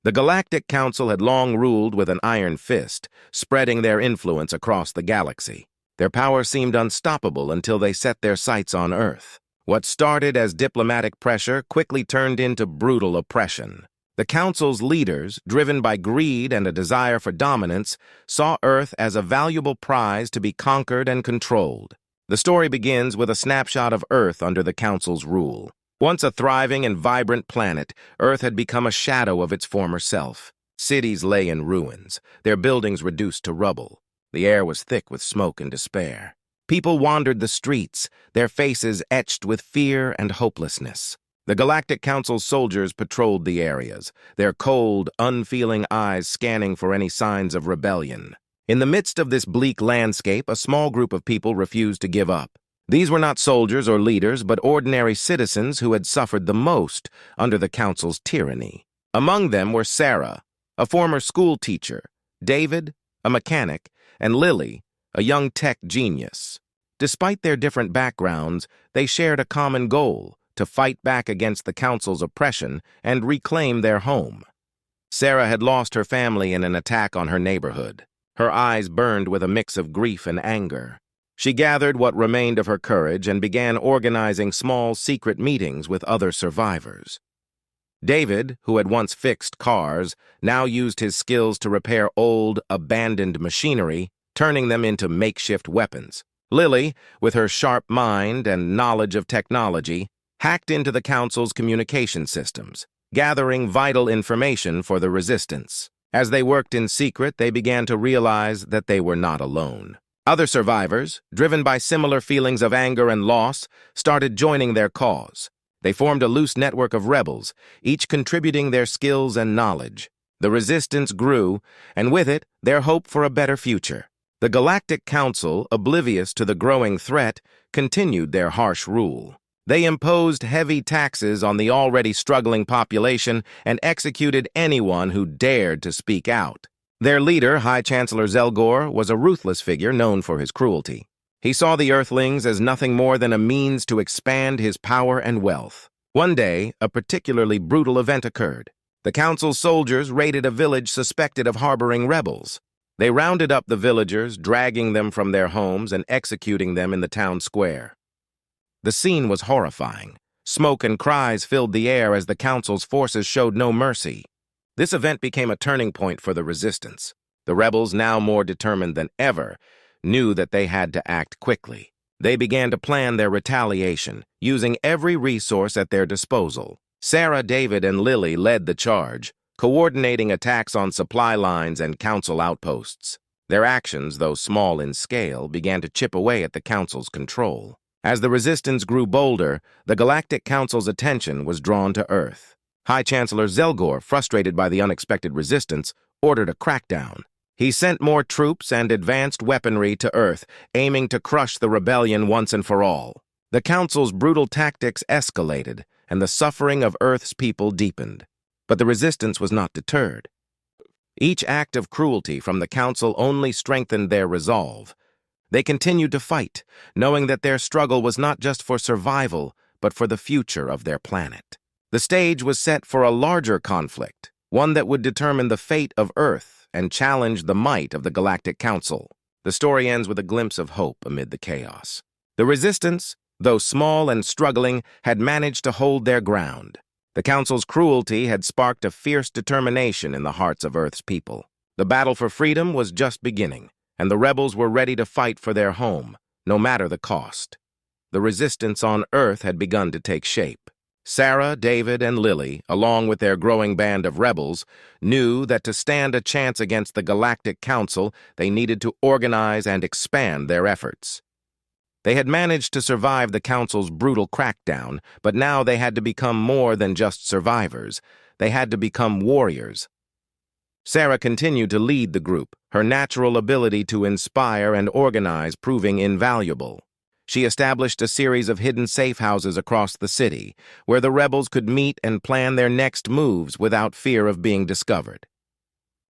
The Galactic Council had long ruled with an iron fist, spreading their influence across the galaxy. Their power seemed unstoppable until they set their sights on Earth. What started as diplomatic pressure quickly turned into brutal oppression. The Council's leaders, driven by greed and a desire for dominance, saw Earth as a valuable prize to be conquered and controlled. The story begins with a snapshot of Earth under the Council's rule. Once a thriving and vibrant planet, Earth had become a shadow of its former self. Cities lay in ruins, their buildings reduced to rubble. The air was thick with smoke and despair. People wandered the streets, their faces etched with fear and hopelessness. The Galactic Council's soldiers patrolled the areas, their cold, unfeeling eyes scanning for any signs of rebellion. In the midst of this bleak landscape, a small group of people refused to give up. These were not soldiers or leaders, but ordinary citizens who had suffered the most under the Council's tyranny. Among them were Sarah, a former school teacher, David, a mechanic, and Lily, a young tech genius. Despite their different backgrounds, they shared a common goal: to fight back against the Council's oppression and reclaim their home. Sarah had lost her family in an attack on her neighborhood. Her eyes burned with a mix of grief and anger. She gathered what remained of her courage and began organizing small, secret meetings with other survivors. David, who had once fixed cars, now used his skills to repair old, abandoned machinery, turning them into makeshift weapons. Lily, with her sharp mind and knowledge of technology, hacked into the Council's communication systems, gathering vital information for the Resistance. As they worked in secret, they began to realize that they were not alone. Other survivors, driven by similar feelings of anger and loss, started joining their cause. They formed a loose network of rebels, each contributing their skills and knowledge. The Resistance grew, and with it, their hope for a better future. The Galactic Council, oblivious to the growing threat, continued their harsh rule. They imposed heavy taxes on the already struggling population and executed anyone who dared to speak out. Their leader, High Chancellor Zelgor, was a ruthless figure known for his cruelty. He saw the Earthlings as nothing more than a means to expand his power and wealth. One day, a particularly brutal event occurred. The Council's soldiers raided a village suspected of harboring rebels. They rounded up the villagers, dragging them from their homes and executing them in the town square. The scene was horrifying. Smoke and cries filled the air as the Council's forces showed no mercy. This event became a turning point for the Resistance. The rebels, now more determined than ever, knew that they had to act quickly. They began to plan their retaliation, using every resource at their disposal. Sarah, David, and Lily led the charge, coordinating attacks on supply lines and Council outposts. Their actions, though small in scale, began to chip away at the Council's control. As the Resistance grew bolder, the Galactic Council's attention was drawn to Earth. High Chancellor Zelgor, frustrated by the unexpected resistance, ordered a crackdown. He sent more troops and advanced weaponry to Earth, aiming to crush the rebellion once and for all. The Council's brutal tactics escalated, and the suffering of Earth's people deepened. But the resistance was not deterred. Each act of cruelty from the Council only strengthened their resolve. They continued to fight, knowing that their struggle was not just for survival, but for the future of their planet. The stage was set for a larger conflict, one that would determine the fate of Earth and challenge the might of the Galactic Council. The story ends with a glimpse of hope amid the chaos. The resistance, though small and struggling, had managed to hold their ground. The Council's cruelty had sparked a fierce determination in the hearts of Earth's people. The battle for freedom was just beginning, and the rebels were ready to fight for their home, no matter the cost. The resistance on Earth had begun to take shape. Sarah, David, and Lily, along with their growing band of rebels, knew that to stand a chance against the Galactic Council, they needed to organize and expand their efforts. They had managed to survive the Council's brutal crackdown, but now they had to become more than just survivors. They had to become warriors. Sarah continued to lead the group, her natural ability to inspire and organize proving invaluable. She established a series of hidden safe houses across the city, where the rebels could meet and plan their next moves without fear of being discovered.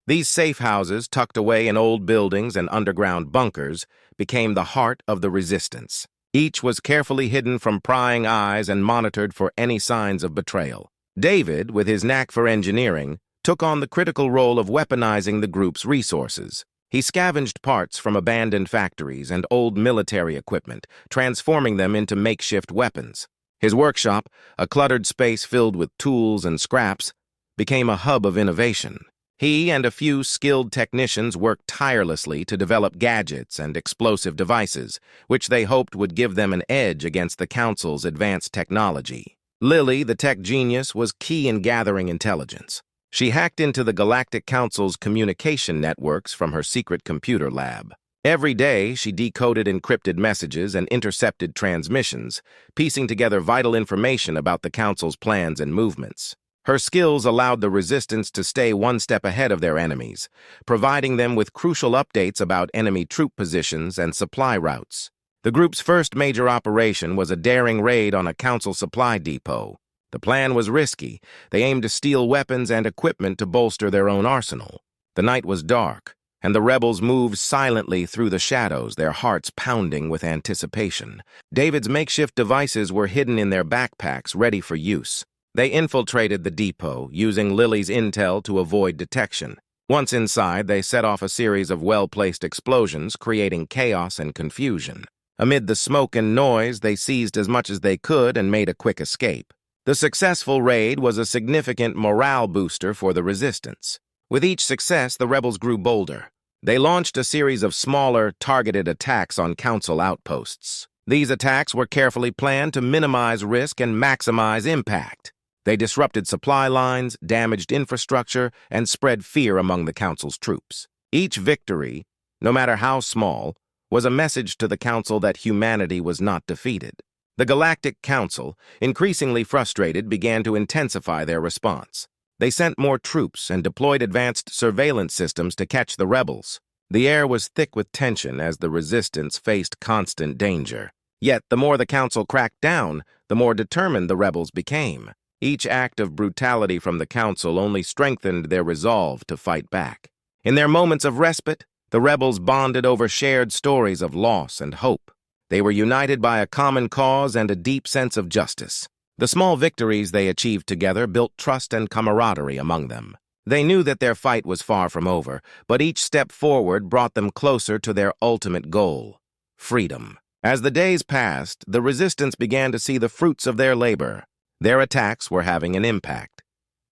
These safe houses, tucked away in old buildings and underground bunkers, became the heart of the resistance. Each was carefully hidden from prying eyes and monitored for any signs of betrayal. David, with his knack for engineering, took on the critical role of weaponizing the group's resources. He scavenged parts from abandoned factories and old military equipment, transforming them into makeshift weapons. His workshop, a cluttered space filled with tools and scraps, became a hub of innovation. He and a few skilled technicians worked tirelessly to develop gadgets and explosive devices, which they hoped would give them an edge against the Council's advanced technology. Lily, the tech genius, was key in gathering intelligence. She hacked into the Galactic Council's communication networks from her secret computer lab. Every day, she decoded encrypted messages and intercepted transmissions, piecing together vital information about the Council's plans and movements. Her skills allowed the Resistance to stay one step ahead of their enemies, providing them with crucial updates about enemy troop positions and supply routes. The group's first major operation was a daring raid on a Council supply depot. The plan was risky. They aimed to steal weapons and equipment to bolster their own arsenal. The night was dark, and the rebels moved silently through the shadows, their hearts pounding with anticipation. David's makeshift devices were hidden in their backpacks, ready for use. They infiltrated the depot, using Lily's intel to avoid detection. Once inside, they set off a series of well-placed explosions, creating chaos and confusion. Amid the smoke and noise, they seized as much as they could and made a quick escape. The successful raid was a significant morale booster for the Resistance. With each success, the rebels grew bolder. They launched a series of smaller, targeted attacks on Council outposts. These attacks were carefully planned to minimize risk and maximize impact. They disrupted supply lines, damaged infrastructure, and spread fear among the Council's troops. Each victory, no matter how small, was a message to the Council that humanity was not defeated. The Galactic Council, increasingly frustrated, began to intensify their response. They sent more troops and deployed advanced surveillance systems to catch the rebels. The air was thick with tension as the Resistance faced constant danger. Yet, the more the Council cracked down, the more determined the rebels became. Each act of brutality from the Council only strengthened their resolve to fight back. In their moments of respite, the rebels bonded over shared stories of loss and hope. They were united by a common cause and a deep sense of justice. The small victories they achieved together built trust and camaraderie among them. They knew that their fight was far from over, but each step forward brought them closer to their ultimate goal: freedom. As the days passed, the Resistance began to see the fruits of their labor. Their attacks were having an impact,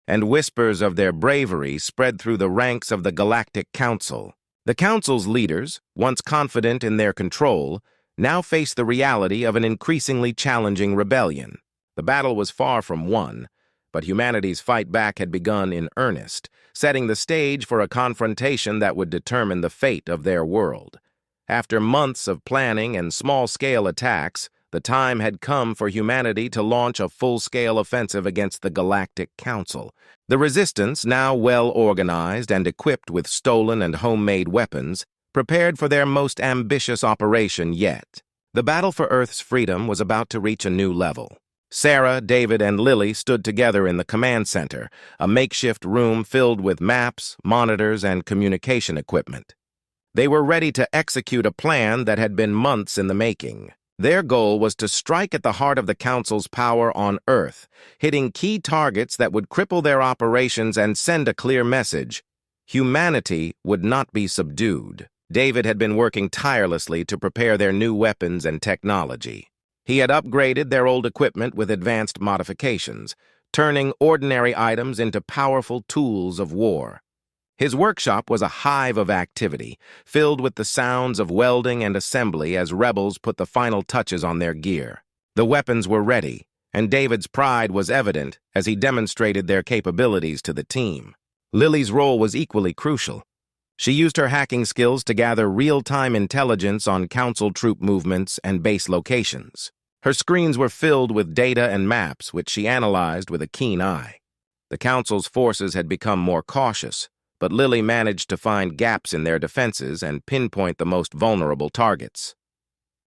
and whispers of their bravery spread through the ranks of the Galactic Council. The Council's leaders, once confident in their control, now faced the reality of an increasingly challenging rebellion. The battle was far from won, but humanity's fight back had begun in earnest, setting the stage for a confrontation that would determine the fate of their world. After months of planning and small-scale attacks, the time had come for humanity to launch a full-scale offensive against the Galactic Council. The Resistance, now well-organized and equipped with stolen and homemade weapons, prepared for their most ambitious operation yet. The battle for Earth's freedom was about to reach a new level. Sarah, David, and Lily stood together in the command center, a makeshift room filled with maps, monitors, and communication equipment. They were ready to execute a plan that had been months in the making. Their goal was to strike at the heart of the Council's power on Earth, hitting key targets that would cripple their operations and send a clear message: humanity would not be subdued. David had been working tirelessly to prepare their new weapons and technology. He had upgraded their old equipment with advanced modifications, turning ordinary items into powerful tools of war. His workshop was a hive of activity, filled with the sounds of welding and assembly as rebels put the final touches on their gear. The weapons were ready, and David's pride was evident as he demonstrated their capabilities to the team. Lily's role was equally crucial. She used her hacking skills to gather real-time intelligence on Council troop movements and base locations. Her screens were filled with data and maps, which she analyzed with a keen eye. The Council's forces had become more cautious, but Lily managed to find gaps in their defenses and pinpoint the most vulnerable targets.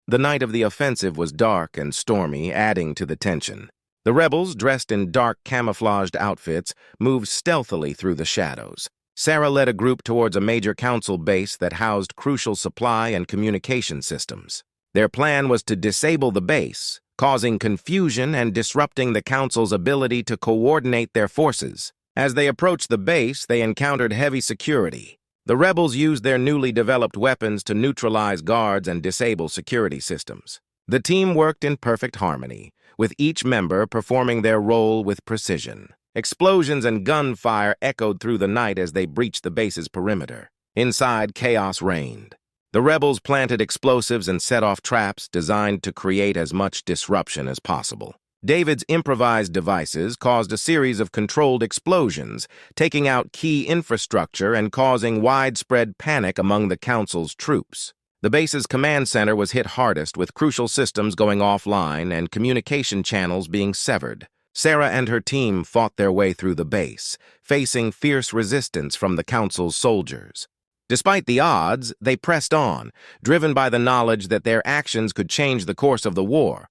The night of the offensive was dark and stormy, adding to the tension. The rebels, dressed in dark camouflaged outfits, moved stealthily through the shadows. Sarah led a group towards a major Council base that housed crucial supply and communication systems. Their plan was to disable the base, causing confusion and disrupting the Council's ability to coordinate their forces. As they approached the base, they encountered heavy security. The rebels used their newly developed weapons to neutralize guards and disable security systems. The team worked in perfect harmony, with each member performing their role with precision. Explosions and gunfire echoed through the night as they breached the base's perimeter. Inside, chaos reigned. The rebels planted explosives and set off traps designed to create as much disruption as possible. David's improvised devices caused a series of controlled explosions, taking out key infrastructure and causing widespread panic among the Council's troops. The base's command center was hit hardest, with crucial systems going offline and communication channels being severed. Sarah and her team fought their way through the base, facing fierce resistance from the Council's soldiers. Despite the odds, they pressed on, driven by the knowledge that their actions could change the course of the war.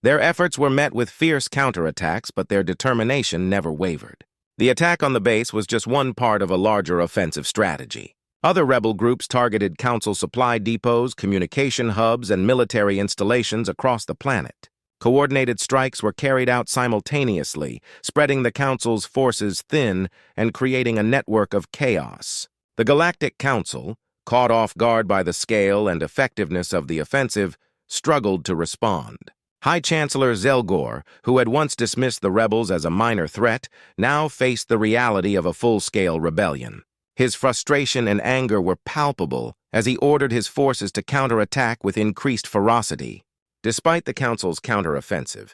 Their efforts were met with fierce counterattacks, but their determination never wavered. The attack on the base was just one part of a larger offensive strategy. Other rebel groups targeted Council supply depots, communication hubs, and military installations across the planet. Coordinated strikes were carried out simultaneously, spreading the Council's forces thin and creating a network of chaos. The Galactic Council, caught off guard by the scale and effectiveness of the offensive, struggled to respond. High Chancellor Zelgor, who had once dismissed the rebels as a minor threat, now faced the reality of a full-scale rebellion. His frustration and anger were palpable as he ordered his forces to counterattack with increased ferocity. Despite the Council's counteroffensive,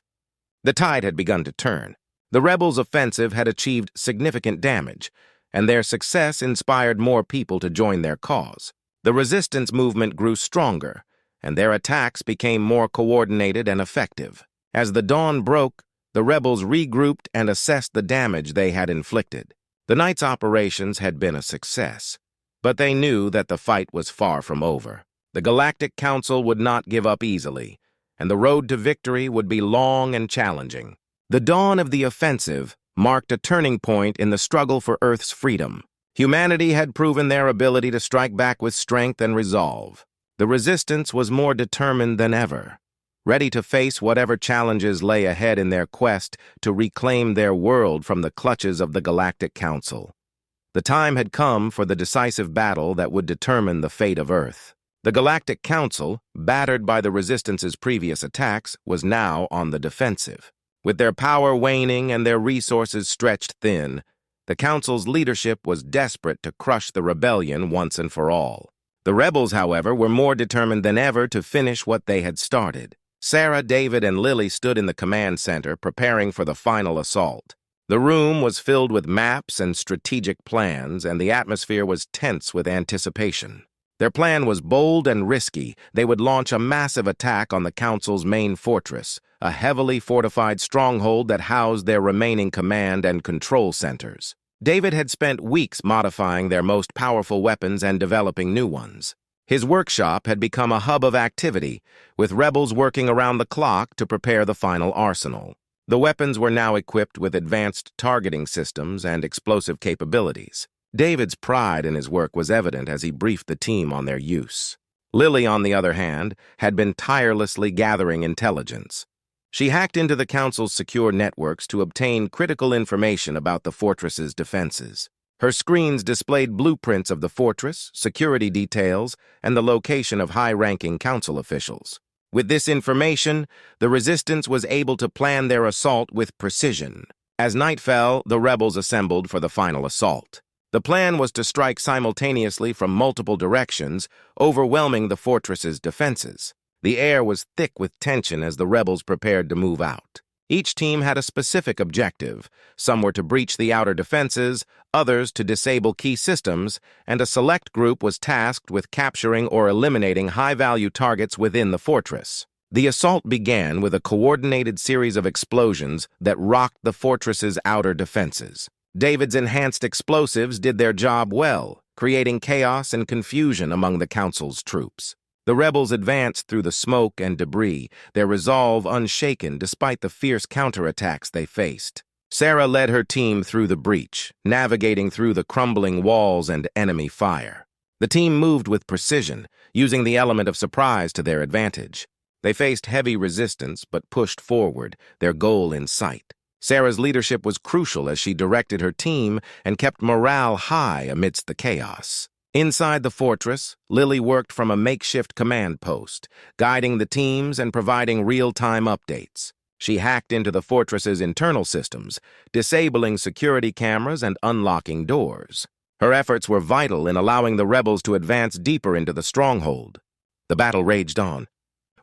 the tide had begun to turn. The rebels' offensive had achieved significant damage, and their success inspired more people to join their cause. The resistance movement grew stronger, and their attacks became more coordinated and effective. As the dawn broke, the rebels regrouped and assessed the damage they had inflicted. The night's operations had been a success, but they knew that the fight was far from over. The Galactic Council would not give up easily, and the road to victory would be long and challenging. The dawn of the offensive marked a turning point in the struggle for Earth's freedom. Humanity had proven their ability to strike back with strength and resolve. The resistance was more determined than ever, ready to face whatever challenges lay ahead in their quest to reclaim their world from the clutches of the Galactic Council. The time had come for the decisive battle that would determine the fate of Earth. The Galactic Council, battered by the Resistance's previous attacks, was now on the defensive. With their power waning and their resources stretched thin, the Council's leadership was desperate to crush the rebellion once and for all. The rebels, however, were more determined than ever to finish what they had started. Sarah, David, and Lily stood in the command center, preparing for the final assault. The room was filled with maps and strategic plans, and the atmosphere was tense with anticipation. Their plan was bold and risky. They would launch a massive attack on the Council's main fortress, a heavily fortified stronghold that housed their remaining command and control centers. David had spent weeks modifying their most powerful weapons and developing new ones. His workshop had become a hub of activity, with rebels working around the clock to prepare the final arsenal. The weapons were now equipped with advanced targeting systems and explosive capabilities. David's pride in his work was evident as he briefed the team on their use. Lily, on the other hand, had been tirelessly gathering intelligence. She hacked into the Council's secure networks to obtain critical information about the fortress's defenses. Her screens displayed blueprints of the fortress, security details, and the location of high-ranking Council officials. With this information, the Resistance was able to plan their assault with precision. As night fell, the rebels assembled for the final assault. The plan was to strike simultaneously from multiple directions, overwhelming the fortress's defenses. The air was thick with tension as the rebels prepared to move out. Each team had a specific objective. Some were to breach the outer defenses, others to disable key systems, and a select group was tasked with capturing or eliminating high-value targets within the fortress. The assault began with a coordinated series of explosions that rocked the fortress's outer defenses. David's enhanced explosives did their job well, creating chaos and confusion among the Council's troops. The rebels advanced through the smoke and debris, their resolve unshaken despite the fierce counterattacks they faced. Sarah led her team through the breach, navigating through the crumbling walls and enemy fire. The team moved with precision, using the element of surprise to their advantage. They faced heavy resistance but pushed forward, their goal in sight. Sarah's leadership was crucial as she directed her team and kept morale high amidst the chaos. Inside the fortress, Lily worked from a makeshift command post, guiding the teams and providing real-time updates. She hacked into the fortress's internal systems, disabling security cameras and unlocking doors. Her efforts were vital in allowing the rebels to advance deeper into the stronghold. The battle raged on,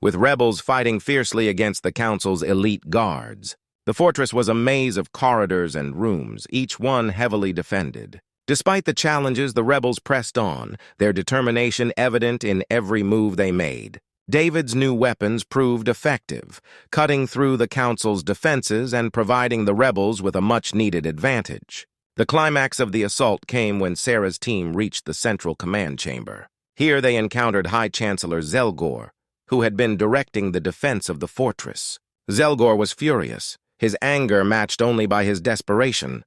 with rebels fighting fiercely against the Council's elite guards. The fortress was a maze of corridors and rooms, each one heavily defended. Despite the challenges, the rebels pressed on, their determination evident in every move they made. David's new weapons proved effective, cutting through the Council's defenses and providing the rebels with a much-needed advantage. The climax of the assault came when Sarah's team reached the central command chamber. Here they encountered High Chancellor Zelgor, who had been directing the defense of the fortress. Zelgor was furious, his anger matched only by his desperation.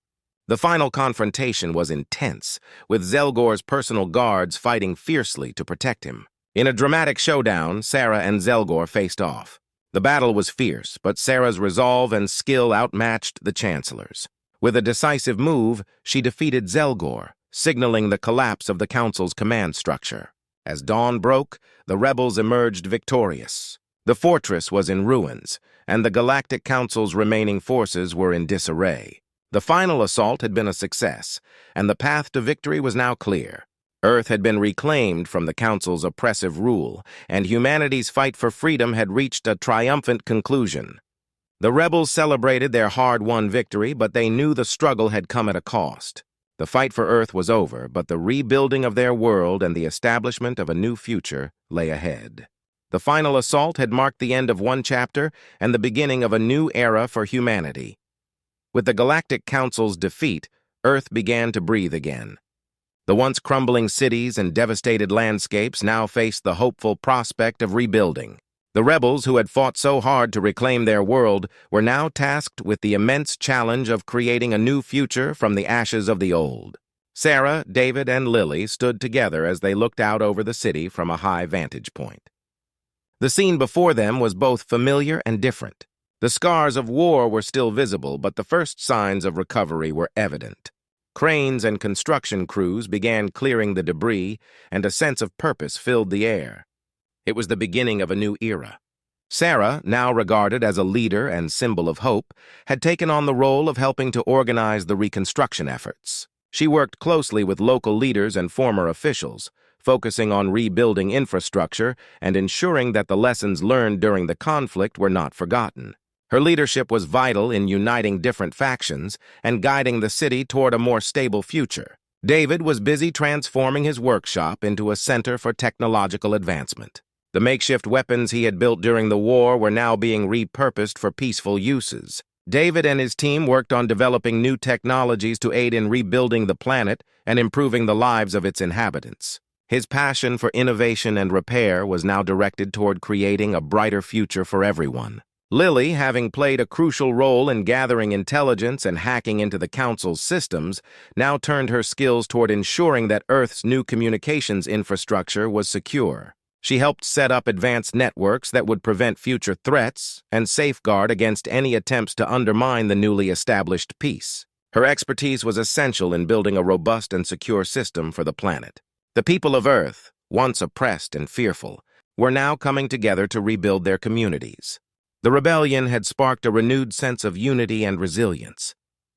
The final confrontation was intense, with Zelgor's personal guards fighting fiercely to protect him. In a dramatic showdown, Sarah and Zelgor faced off. The battle was fierce, but Sarah's resolve and skill outmatched the Chancellor's. With a decisive move, she defeated Zelgor, signaling the collapse of the Council's command structure. As dawn broke, the rebels emerged victorious. The fortress was in ruins, and the Galactic Council's remaining forces were in disarray. The final assault had been a success, and the path to victory was now clear. Earth had been reclaimed from the Council's oppressive rule, and humanity's fight for freedom had reached a triumphant conclusion. The rebels celebrated their hard-won victory, but they knew the struggle had come at a cost. The fight for Earth was over, but the rebuilding of their world and the establishment of a new future lay ahead. The final assault had marked the end of one chapter and the beginning of a new era for humanity. With the Galactic Council's defeat, Earth began to breathe again. The once crumbling cities and devastated landscapes now faced the hopeful prospect of rebuilding. The rebels who had fought so hard to reclaim their world were now tasked with the immense challenge of creating a new future from the ashes of the old. Sarah, David, and Lily stood together as they looked out over the city from a high vantage point. The scene before them was both familiar and different. The scars of war were still visible, but the first signs of recovery were evident. Cranes and construction crews began clearing the debris, and a sense of purpose filled the air. It was the beginning of a new era. Sarah, now regarded as a leader and symbol of hope, had taken on the role of helping to organize the reconstruction efforts. She worked closely with local leaders and former officials, focusing on rebuilding infrastructure and ensuring that the lessons learned during the conflict were not forgotten. Her leadership was vital in uniting different factions and guiding the city toward a more stable future. David was busy transforming his workshop into a center for technological advancement. The makeshift weapons he had built during the war were now being repurposed for peaceful uses. David and his team worked on developing new technologies to aid in rebuilding the planet and improving the lives of its inhabitants. His passion for innovation and repair was now directed toward creating a brighter future for everyone. Lily, having played a crucial role in gathering intelligence and hacking into the Council's systems, now turned her skills toward ensuring that Earth's new communications infrastructure was secure. She helped set up advanced networks that would prevent future threats and safeguard against any attempts to undermine the newly established peace. Her expertise was essential in building a robust and secure system for the planet. The people of Earth, once oppressed and fearful, were now coming together to rebuild their communities. The rebellion had sparked a renewed sense of unity and resilience.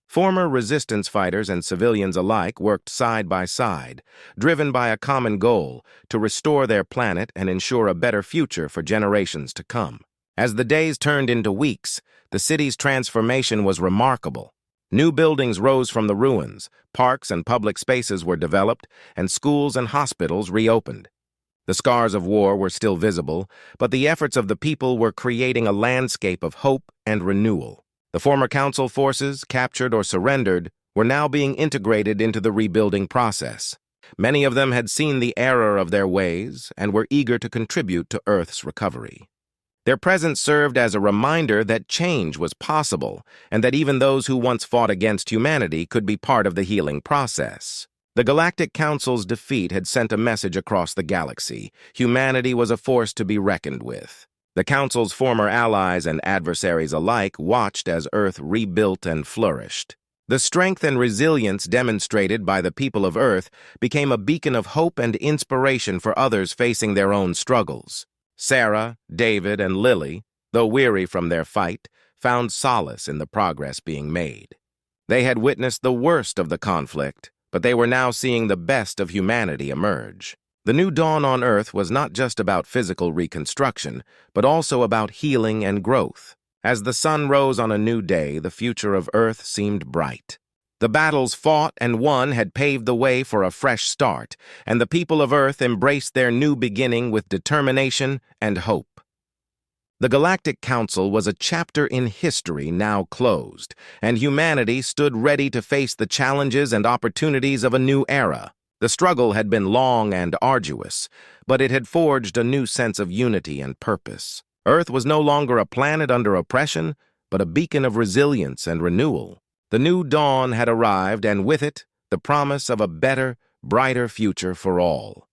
Former resistance fighters and civilians alike worked side by side, driven by a common goal to restore their planet and ensure a better future for generations to come. As the days turned into weeks, the city's transformation was remarkable. New buildings rose from the ruins, parks and public spaces were developed, and schools and hospitals reopened. The scars of war were still visible, but the efforts of the people were creating a landscape of hope and renewal. The former Council forces, captured or surrendered, were now being integrated into the rebuilding process. Many of them had seen the error of their ways and were eager to contribute to Earth's recovery. Their presence served as a reminder that change was possible and that even those who once fought against humanity could be part of the healing process. The Galactic Council's defeat had sent a message across the galaxy. Humanity was a force to be reckoned with. The Council's former allies and adversaries alike watched as Earth rebuilt and flourished. The strength and resilience demonstrated by the people of Earth became a beacon of hope and inspiration for others facing their own struggles. Sarah, David, and Lily, though weary from their fight, found solace in the progress being made. They had witnessed the worst of the conflict, but they were now seeing the best of humanity emerge. The new dawn on Earth was not just about physical reconstruction, but also about healing and growth. As the sun rose on a new day, the future of Earth seemed bright. The battles fought and won had paved the way for a fresh start, and the people of Earth embraced their new beginning with determination and hope. The Galactic Council was a chapter in history now closed, and humanity stood ready to face the challenges and opportunities of a new era. The struggle had been long and arduous, but it had forged a new sense of unity and purpose. Earth was no longer a planet under oppression, but a beacon of resilience and renewal. The new dawn had arrived, and with it, the promise of a better, brighter future for all.